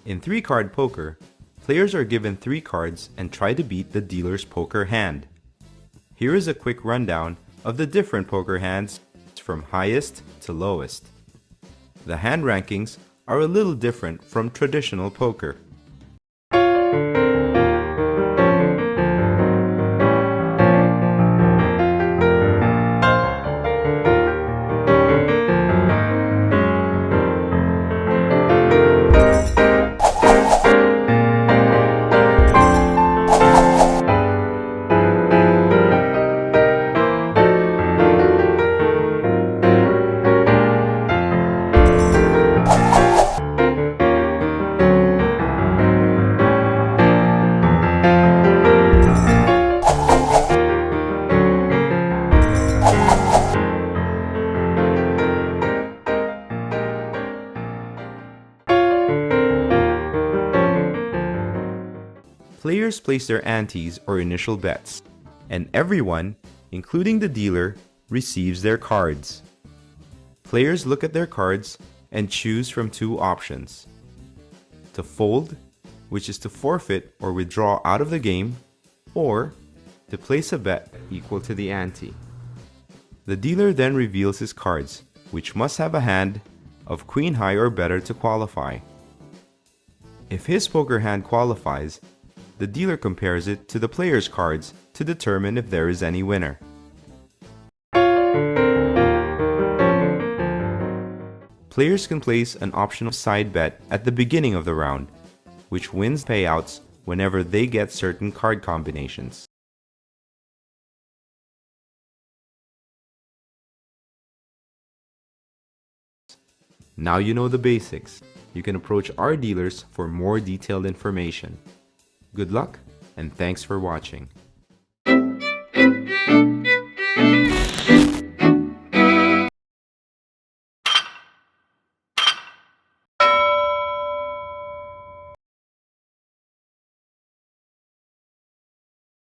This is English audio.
In 3-card poker, players are given 3 cards and try to beat the dealer's poker hand. Here is a quick rundown of the different poker hands from highest to lowest. The hand rankings are a little different from traditional poker. Players place their antes or initial bets, and everyone, including the dealer, receives their cards. Players look at their cards and choose from 2 options. To fold, which is to forfeit or withdraw out of the game, or to place a bet equal to the ante. The dealer then reveals his cards, which must have a hand of queen high or better to qualify. If his poker hand qualifies, the dealer compares it to the player's cards to determine if there is any winner. Players can place an optional side bet at the beginning of the round, which wins payouts whenever they get certain card combinations. Now you know the basics. You can approach our dealers for more detailed information. Good luck, and thanks for watching.